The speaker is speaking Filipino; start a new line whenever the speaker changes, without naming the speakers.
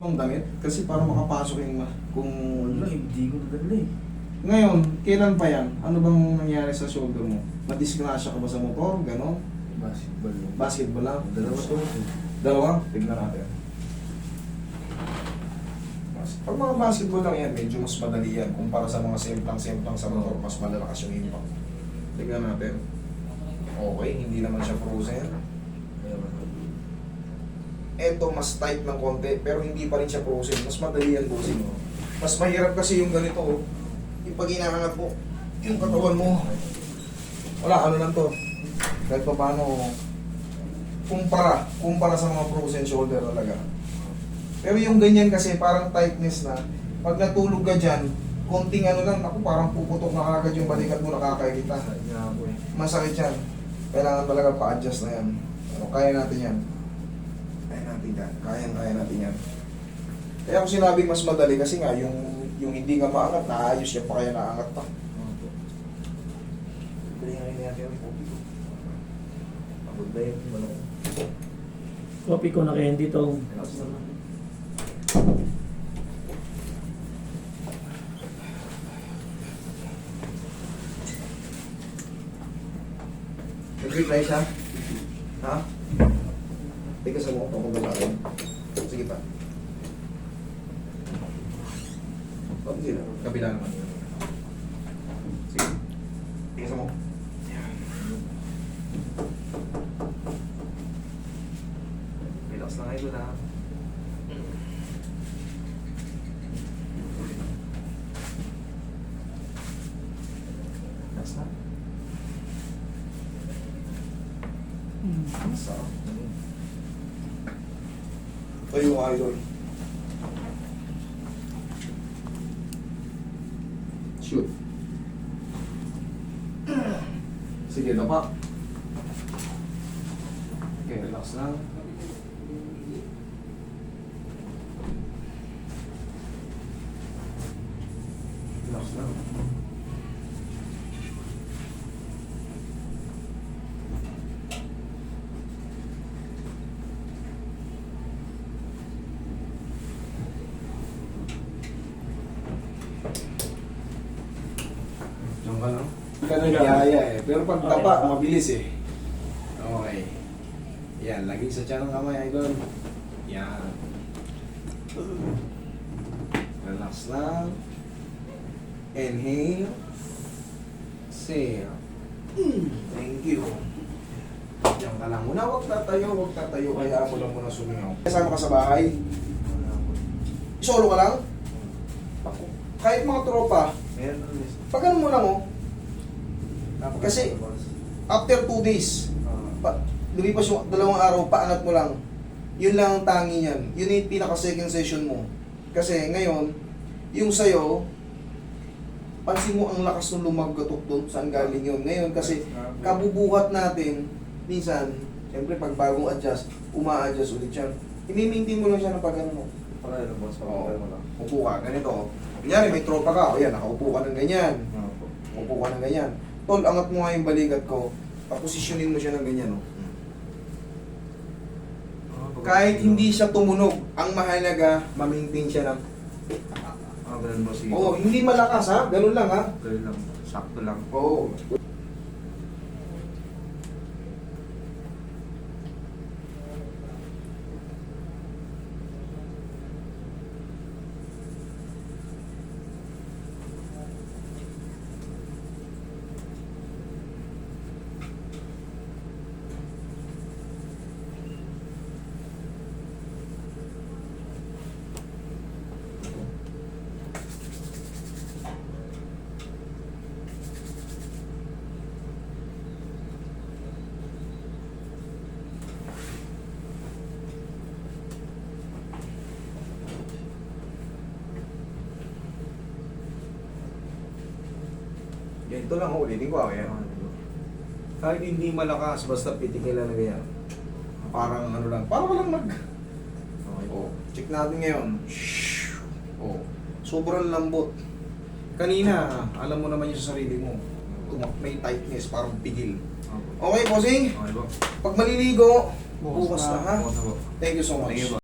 Ang damit kasi para makapasok yung kung
Wala, hindi ko nadala eh.
ngayon, kailan pa yan? Ano bang nangyari sa shoulder mo? Nadisgrasya ka ba sa motor? Ganon?
Basketball yun.
Basketball lang?
Dalawa to.
Dalawa? Tignan natin. Pag mga basketball lang yan, medyo mas madali yan. Kumpara sa mga semplang-semplang sa motor, mas malalakas yung impact. Tignan natin. Okay, hindi naman siya frozen. Eto mas tight ng konti, pero hindi pa rin siya frozen. Mas madali yan, bossing. Mas mahirap kasi yung ganito, yung pag inaangat mo, yung katawan mo. Wala, ano lang to. Kahit pa paano, kumpara sa mga frozen shoulder talaga. Pero yung ganyan kasi, parang tightness na. Pag natulog ka dyan, konting ano lang, ako parang puputok na agad yung balikat mo, nakakairita. Masakit yan. Kailangan talaga pa-adjust na yan. Ano, kaya natin yan. Kaya natin yan. Kaya ako sinabing mas madali kasi nga yung hindi ka maangat, naayos yan pa kaya naangat pa. Galingan natin yung kopi ko. Pagod na yun, malaki.
Copy ko na kaya hindi to.
Nag-reply siya? Ha? Teka sa mga tungkol na akin. Sige pa. Sige na. Kabila naman. Sige. Teka sa mga. Relax lang kayo na. Relax na. Sarap. Ito yung idol. Shoot. Sige na pa. Okay, relax lang. Relax lang. Diyan ka lang. Hindi ka nagyaya eh. Pero pag tapa, mabilis eh. Okay. Yan, lagi sa tiyan ng kamay, idol. Yan. Relax lang. Inhale. Exhale. Thank you. Diyan ka lang muna. Huwag tatayo. Kaya mo lang muna sumingaw. Kasama ka sa bahay. Solo ka lang? Kahit mga tropa, pag ano mo lang kasi after 2 days, lumipas yung 2 araw, paangat mo lang. Yun lang ang tangi niyan. Yun yung pinaka-second session mo. Kasi ngayon, yung sayo, pansin mo ang lakas ng lumagatok doon, saan galing yun. Ngayon kasi kabubuhat natin, minsan, siyempre pag bagong adjust, uma-adjust ulit yan. I-maintain mo lang siya ng pag-ano mo. Upo ka, ganito. Kunyari, may tropa ka, o yan, nakaupo ka ng ganyan. Upo ka ng ganyan. Tol, angat mo nga yung balikat ko, paposisyonin mo siya ng ganyan. Kahit hindi siya tumunog, ang mahalaga, ma-maintain siya ng...
ganun mo sige.
Oo, hindi malakas ha, ganun lang ha.
Ganun lang, sakto lang.
Oo. Ganito lang, ulitin ko yan. Kahit hindi malakas, basta pitikin lang na ganyan. Parang ano lang, parang walang Okay. Oh, check natin ngayon. Oh, sobrang lambot. Kanina, alam mo naman yung sa sarili mo. May tightness, parang pigil. Okay, bossing?
Okay po.
Pag maliligo, bukas
Bukas
na ha.
Bukas na po.
Thank you so much.
Thank you po.